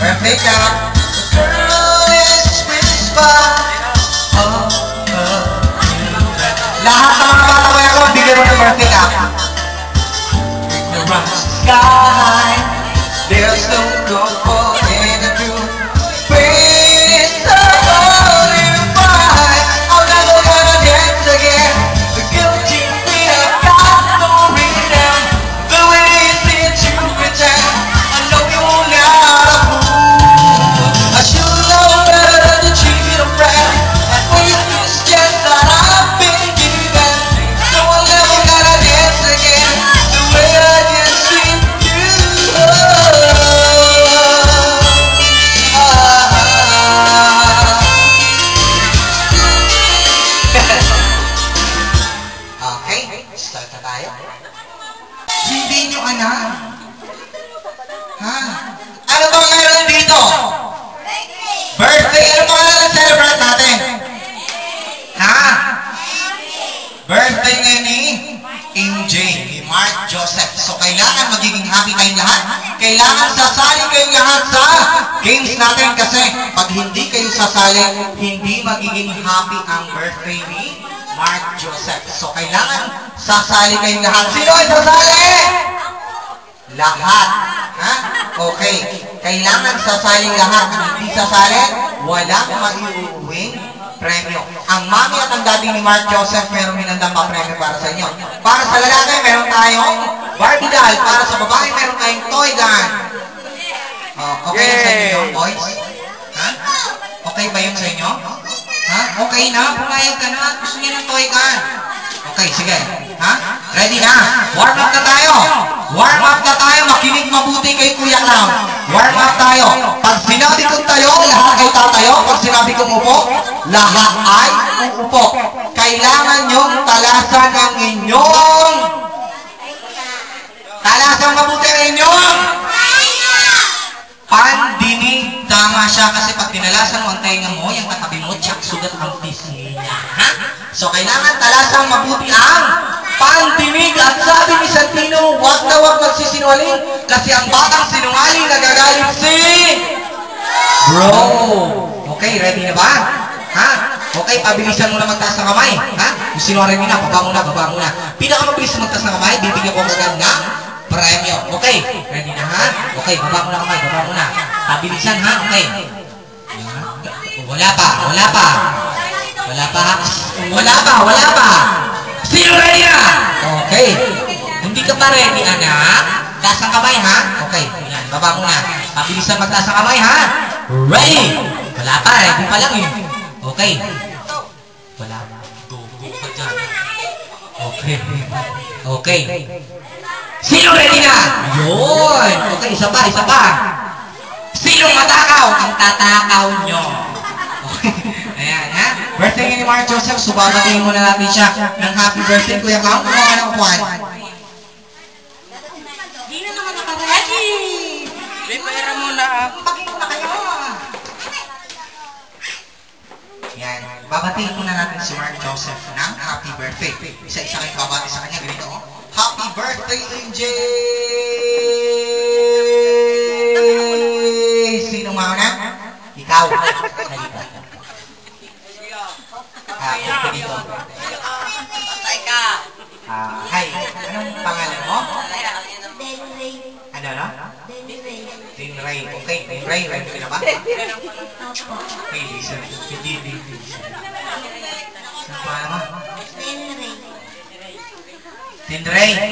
Birthday ka. The girl is whispered of lahat ng mga bata ko ako, bigyan mo ng birthday ka. Ignorant sky, there's no comfort in the truth. Pain is so horrified, I'm never gonna dance again. The guilty feet have got no rhythm. The way you sit you pretend, I know you won't out of fool. I should know better than to treat a friend and waste this chance that I've been given. So I'm never gonna dance again the way I danced with you. Okay, start na tayo. Hindi nyo anak. Ha? Ano bang meron dito? Birthday! Ano bang na-celebrate natin? Ha? Birthday ngayon ni MJ, ni Mark Joseph. So, kailangan magiging happy kayong lahat. Kailangan sasali kayong lahat sa games natin kasi pag hindi kayo sasali, hindi magiging happy ang birthday ni Mark Joseph. So, kailangan sasali kayong lahat. Sino ay sasali? Lahat. Ha? Okay. Kailangan sasali lahat. Hindi sasali, walang maiuuwing premyo. Ang mami at ang daddy ni Mark Joseph meron minandang pa-premyo para sa inyo. Para sa lalaki, meron tayong Barbie doll. Para sa babae, meron tayong toy gun. Okay na sa inyo, boys? Ha? Okay ba yun sa inyo? Ha? Okay na? Pumayag ka na. Gusto niyo ng toy gun. Okay, sige. Ha? Ready na? Warm up na tayo. Warm up na tayo. Makinig mabuti kay Kuya Clown. Warm up tayo. Pag sinabi kong tayo, lahat ay tatayo. Pag sinabi kong upo, lahat ay uupo. Kailangan nyong talasan ang inyong mabuti ang inyong pandinig. Tama siya kasi pag tinalasan mo ang tenga mo, yung katabi mo, tsak sugat ang pisngi niya. Ha? So, kailangan talasan mabuti ang pandinig. At sabi ni Santino, wag na wag magsisinungaling kasi ang batang sinungaling nagagalit si bro. Okay, ready na ba? Ha? Okay, pabilisan mo na magtaas ng kamay. Ha? Yung sinungaling na, baba muna. Pinakamabilis na magtaas ng kamay, bibigyan ko agad ng premyo. Okay, ready na ha? Okay, baba muna kamay, baba muna. Pabilisan ha? Okay. Wala pa. Sino ready na? Okay. Hindi ka pa ready, anak. Taas ang kamay, ha? Okay. Yan, baba muna. Pabilisan magtaas ang kamay, ha? Ready? Wala pa, ready pa lang eh. Okay. Wala. Go ka dyan. Okay. Sino ready na? Yun. Okay, isa pa. Sino matakaw? Ang tatakaw nyo. Okay. Ayan, ha? Birthday ni Mark Joseph, subabatiin muna natin siya ng happy birthday, Kuya Clown. Kung mga ng upuan. Di na naman nakaready. Prepare muna. Pagin muna kayo. Yan. Babatiin muna natin si Mark Joseph ng happy birthday. Isa-isa kayo babati sa kanya. Ganito, oh. Happy birthday, MJ! Sino mauna? Ikaw. Halika. Dito. Patay ka. Hi. Anong pangalan mo? Denray. Ano? Denray. Okay. Denray. Ready ka na ba? Okay, listen. Hindi. Ano pangalan mo? Denray. Denray?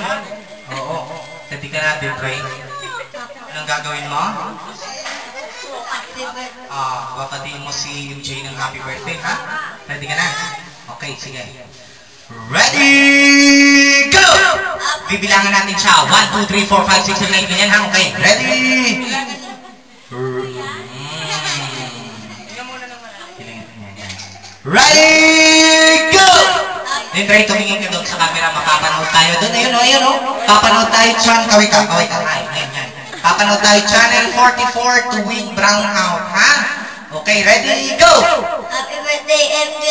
Oo. Ready ka na, Denray? Anong gagawin mo? Papatiin mo si MJ ng happy birthday, ha? Ready ka na? Okay, sige. Ready, go! Bibilangan natin siya. 1, 2, 3, 4, 5, 6, 7, 8, ganyan, ha? Okay, ready? Ready, go! Then try tumingin ka doon sa camera, mapapanood tayo doon. Ayun, oh. Papanood tayo dyan. Kaway ka. Ayan. Papanood tayo channel 44 to win brown out, ha? Okay, ready, go! Happy birthday, MJ!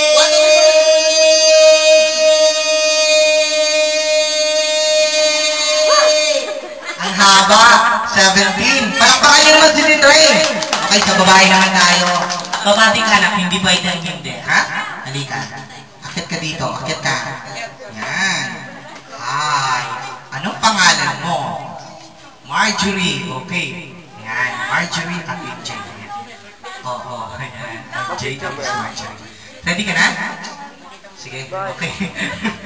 Ang haba, 17. Palakpakan niyo naman si Lindray. Okay, sa babae naman tayo. Babating ka lang, hindi pwedeng hindi. Ha? Halika. Akit ka dito, akit ka. Yan. Hi. Anong pangalan mo? Marjorie. Okay. Yan. Marjorie at MJ. Oo. Yan. MJ tapos Marjorie. Ready ka na? Sige. Okay.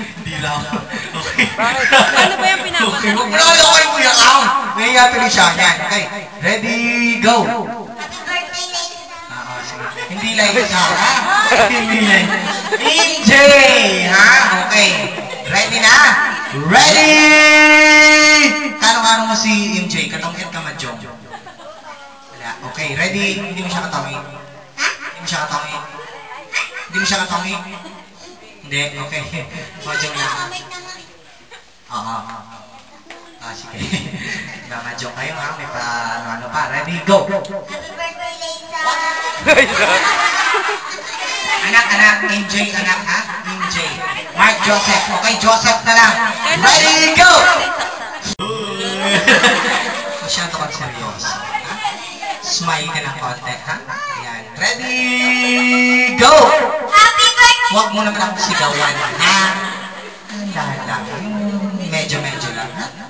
Hindi lang. Okay. Ano ba yung pinapasok? Okay. Huwag mo na kayo mo yung out. Ngayon tuloy siya. Yan. Okay. Ready, go. Happy birthday, Lisa. Sige. Hindi like ka, ha? Hindi like. MJ! Ha? Okay. Ready na? Ready! Kano-kano mo si MJ? Katongkit ka madyong. Wala. Okay, ready? Hindi mo siya katawin. Hindi mo siya katawin. Hindi mo siya katawin. Hindi, okay. Madyong lang. Oo. Sige. Madyong kayo, ha? May ano pa. Ready, go! Happy birthday, Lisa. Anak, MJ, anak, ha? MJ. Mark Joseph. Okay, Joseph na lang. Ready, go! Masyado kang seryoso. Ha? Smile ka ng konti, ha? Ayan. Ready, go! Happy birthday. Huwag mo naman akong sigawan, ha? Ang dahan lang. Medyo lang, ha?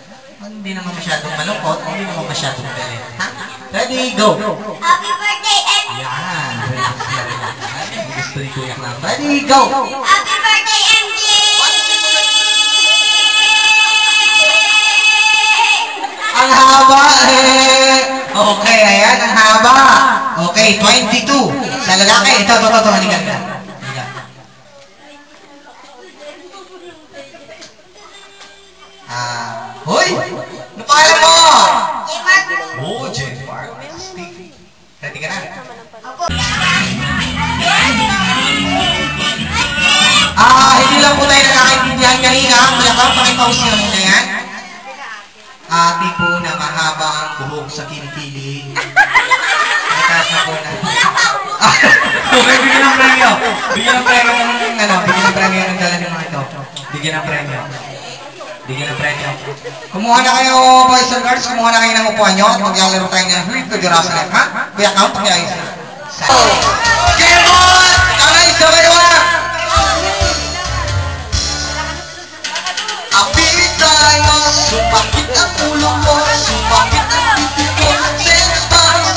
Hindi naman masyadong malungkot, hindi naman masyadong galit, ha? Ready, go! Happy birthday, MJ. Yan. Gusto ni Kuya lang. Ready, go! Happy birthday, MJ. Ang haba eh! Okay, ayan, ang haba. Okay, 22. Sa lalaki, ito, halika na. Hoy! Ano pangalan mo? J. Mark. Oh, Jen Mark. Steve. Ready ka na? Opo. Hindi lang po tayo nakakaintindihan kanina. Kaya kang pakipause nyo muna yan. Ate po na mahaba ang buhok sa kilikili. Mataas na po na. Okay, bigyan ng premyo. Bigyan ng premyo ng dala ng mga ito. Bigyan ng premyo. Kumuha na kayo, boys and girls. Kumuha na kayo ng upuan nyo at maglalaro tayo ng Hurry to Jerusalem, ha? Kuya, count pa kayo isa. Kemon! Kamay, sabay-wa! Apit tayo, sumakit ang ulo mo, sumakit ang bibig mo, sense bomb.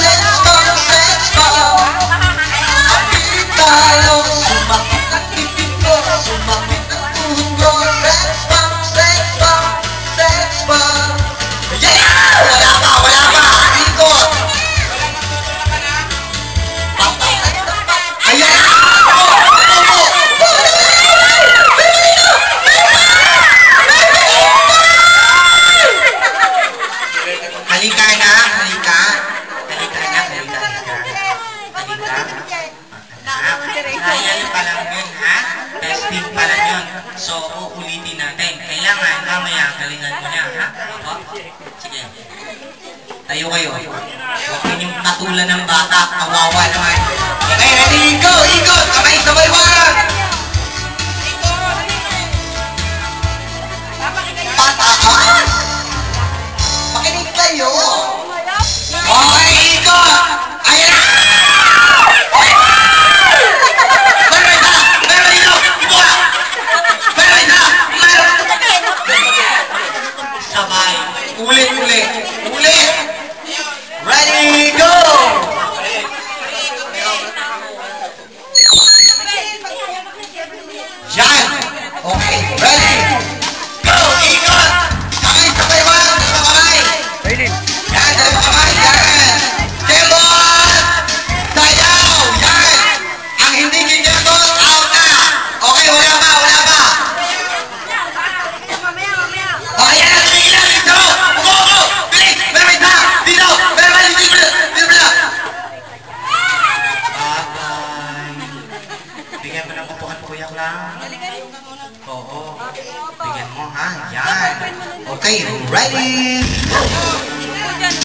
Apit tayo, sumakit ang bibig mo, sumakit ang tuhod mo, sense bomb. Yeah! Wala pa! Ikot! Ayan! Halika na. Trial pa lang yun, ha? Testing pa lang yun. So, uulitin natin. Kailangan, mamaya, galingan mo na, ha? Opo? Sige. Tayo kayo. Huwag yung katulan ng bata. Kawawa naman. Okay, ready? Go! Ikot! Kamay sa baliwan! Pataas! Makinig kayo! Okay, ikot! Ayan na! Sabay. Ulit. Ready, go! Yan! Okay, ready? Go! Ikot! Kamay, sabay ba? Dalawang kamay! Yan, dalawang kamay! Yan! Kemon! Sayaw! Yan! Ang hindi kikemon, out na! Okay, wala ba? Oh, yan! Tumigil lang dito! Go! Bilis! Meron na! Dito! Meron! Bigyan mo ng upuan, kuya lang. Oo. Bigyan mo, ha? Yan. Okay, ready?